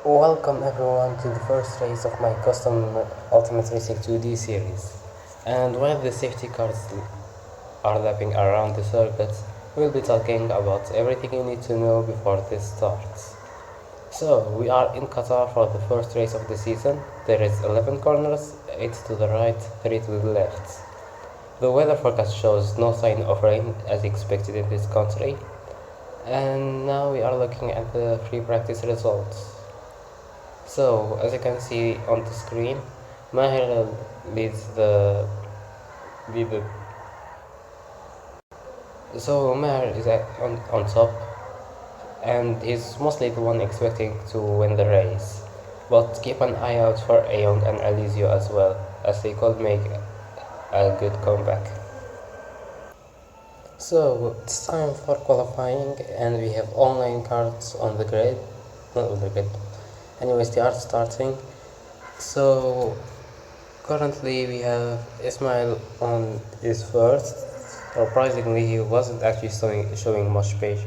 Welcome everyone to the first race of my custom Ultimate Racing 2D series. And while the safety cars are lapping around the circuits, we'll be talking about everything you need to know before this starts. So, we are in Qatar for the first race of the season. There is 11 corners, 8 to the right, 3 to the left. The weather forecast shows no sign of rain as expected in this country. And now we are looking at the free practice results. So, as you can see on the screen, Maher leads lead the so Maher is on top, and he's mostly the one expecting to win the race. But keep an eye out for Ayoung and Alizio as well, as they could make a good comeback. So it's time for qualifying, and we have all 9 cards on the grid. Not on the grid. Anyways, they are starting. So currently we have Ismail on his first. Surprisingly, he wasn't actually showing much pace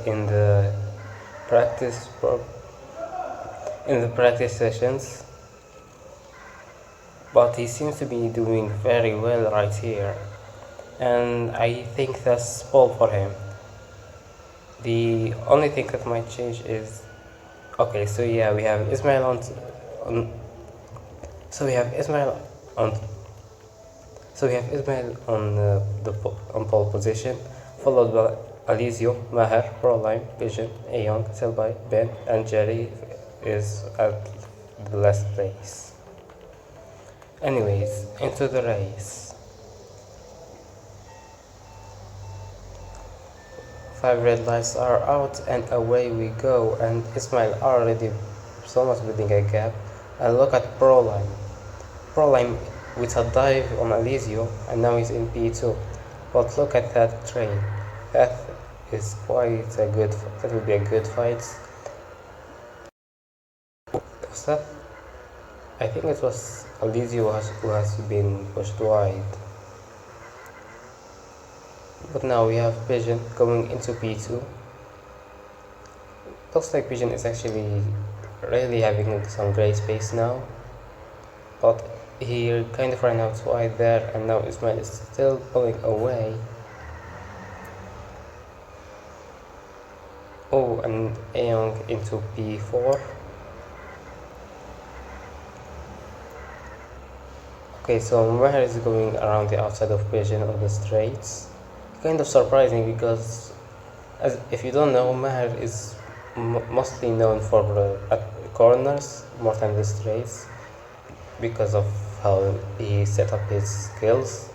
in the practice in the practice sessions, but he seems to be doing very well right here, and I think that's all for him. The only thing that might change is okay. So yeah, we have Ismail on so we have Ismail on So we have Ismail on pole position, followed by Alizio, Maher, Proline, Vision, Ayoung, Selby, Ben, and Jerry is at the last place. Anyways, into the race. 5 red lights are out and away we go, and Ismail already so much building a gap. And look at Proline. Proline with a dive on Alizio, and now he's in P2. But look at that train. That is quite a good. That will be a good fight. Was that? I think it was Alizio who has been pushed wide. But now we have Pigeon going into P2. Looks like Pigeon is actually really having some great space now. But he kind of ran out wide there, and now Ismail is still pulling away. Oh, and Ayoung into P4. Okay, so Maher is going around the outside of Pigeon on the straights. Kind of surprising because, as if you don't know, Maher is mostly known for corners more than the straights because of how he set up his skills.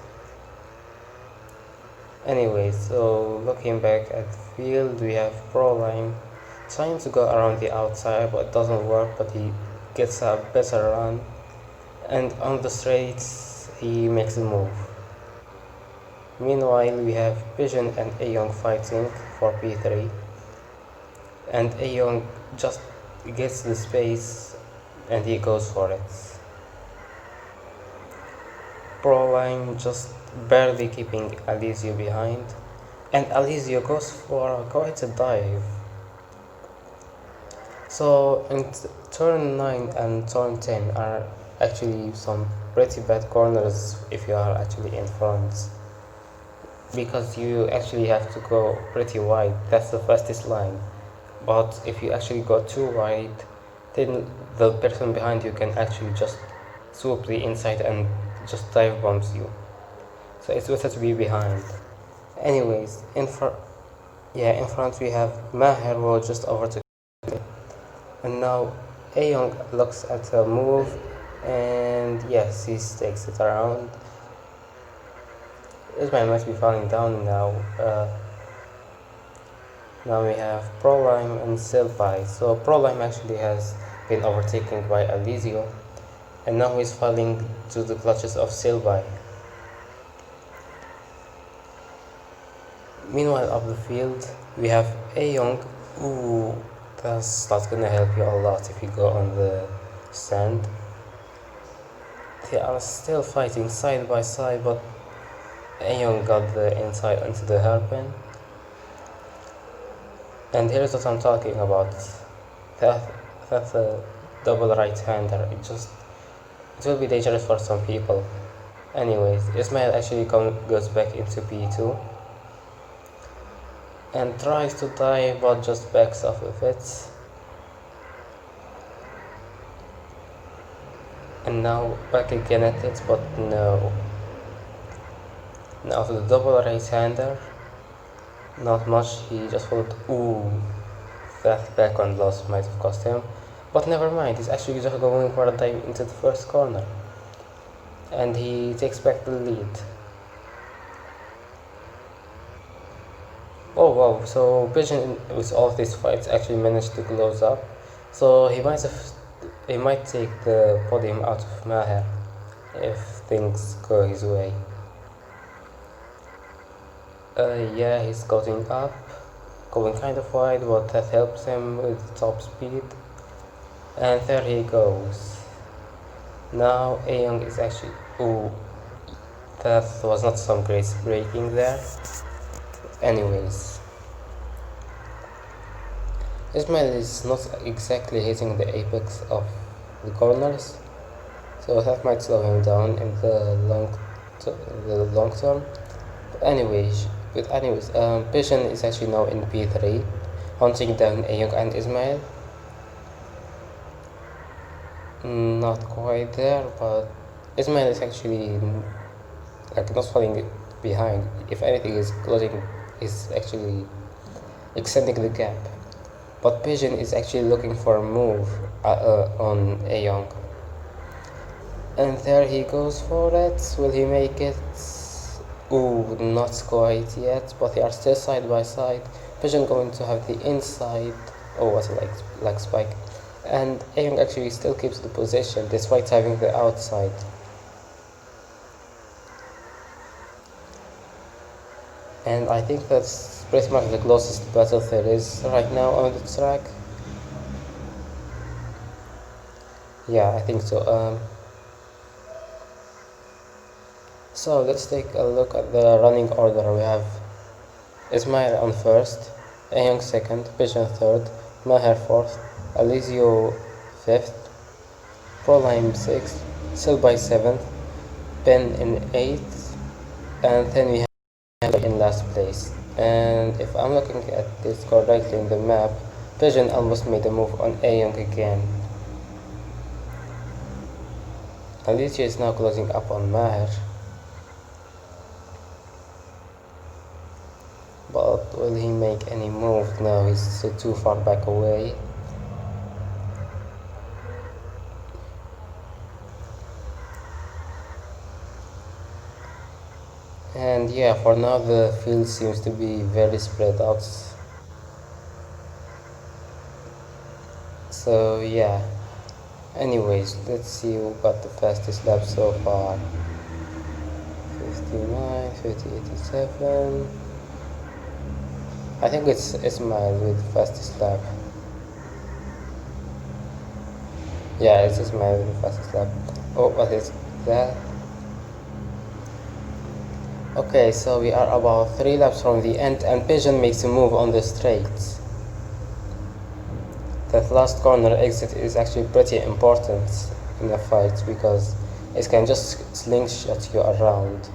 Anyway, so looking back at the field, we have Proline trying to go around the outside, but it doesn't work, but he gets a better run, and on the straights he makes a move. Meanwhile, we have Pigeon and Ayoung fighting for P3, and Ayoung just gets the space and he goes for it. Proline just barely keeping Alizio behind, and Alizio goes for quite a dive. So in turn 9 and turn 10 are actually some pretty bad corners if you are actually in front, because you actually have to go pretty wide. That's the fastest line, but if you actually go too wide, then the person behind you can actually just swoop the inside and just dive bombs you. So it's better to be behind. Anyways, in front we have Maher who just overtook, and now Ayoung looks at a move, and yes, he takes it around. Ismail might be falling down now. Now we have Proline and Silpai. So Proline actually has been overtaken by Alizio, and now he's falling to the clutches of Silpai. Meanwhile, up the field, we have Ayoung. Ooh, that's not gonna help you a lot if you go on the sand. They are still fighting side by side, but Ayoung got the inside into the hairpin. And here's what I'm talking about. That, that's a double right-hander. It will be dangerous for some people. Anyways, Ismail actually goes back into P2 and tries to dive but just backs off of it. And now back again at it, but no. Now to the double right-hander. Not much, he just followed. Ooh, that backhand loss might have cost him. But never mind, he's actually just going for a dive into the first corner. And he takes back the lead. Oh wow, so Pigeon with all of these fights actually managed to close up. So he might take the podium out of Maher if things go his way. Yeah, he's going up, going kind of wide, but that helps him with top speed. And there he goes. Now Ayoung is actually. Ooh, that was not some great braking there. Anyways, Ismail is not exactly hitting the apex of the corners, so that might slow him down in the long term. But anyways, Pigeon is actually now in P3, hunting down Ayoung and Ismail. Not quite there, but Ismail is actually like not falling behind. If anything, is actually extending the gap. But Pigeon is actually looking for a move on Ayoung. And there he goes for it. Will he make it? Ooh, not quite yet, but they are still side by side. Pigeon going to have the inside. Oh, what a like spike. And Ayoung actually still keeps the position despite having the outside. And I think that's pretty much the closest battle there is right now on the track. Yeah, I think so. So let's take a look at the running order. We have Ismail on first, Ayoung second, Pigeon third, Maher fourth, Alizio fifth, Proline sixth, Silbai seventh, Ben in eighth, and then we have in last place. And if I'm looking at this correctly in the map, Pigeon almost made a move on Ayoung again. Alicia is now closing up on Maher. But will he make any move? No, he's too far back away. And yeah, for now the field seems to be very spread out. So yeah. Anyways, let's see who got the fastest lap so far. 59, 50, 87. I think it's Ismail with the fastest lap. Yeah, it's Ismail with the fastest lap. Oh, what is that? Okay, so we are about 3 laps from the end and Pigeon makes a move on the straight. That last corner exit is actually pretty important in a fight because it can just slingshot you around.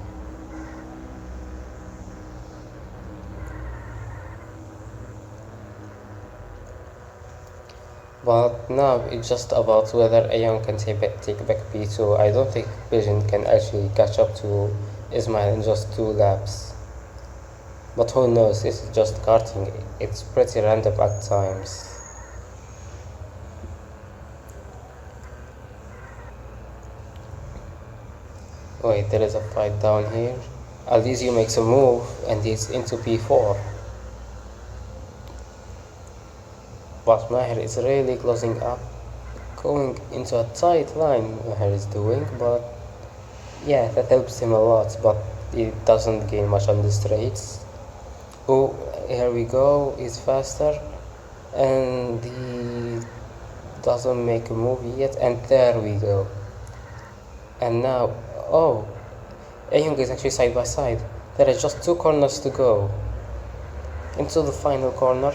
But now it's just about whether Ayoung can take back P2. I don't think Pigeon can actually catch up to Ismail in just 2 laps. But who knows, it's just karting, it's pretty random at times. Wait, there is a fight down here. Alizio makes a move and he's into P4. But Maher is really closing up, going into a tight line Maher is doing, but yeah, that helps him a lot, but he doesn't gain much on the straights. Oh, here we go, he's faster, and he doesn't make a move yet, and there we go. And now, oh, Ayoung is actually side by side. There are just 2 corners to go. Into the final corner.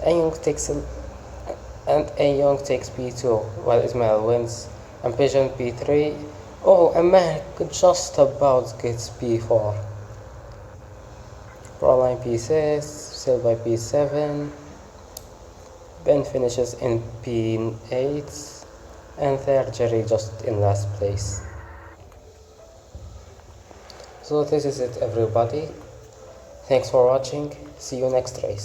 A Young takes and A Young takes P2 while Ismail wins, and Pigeon P3. Oh, and Mehk just about gets P4. Proline P6, Silva P7, Ben finishes in P8, and third Jerry just in last place. So this is it everybody. Thanks for watching. See you next race.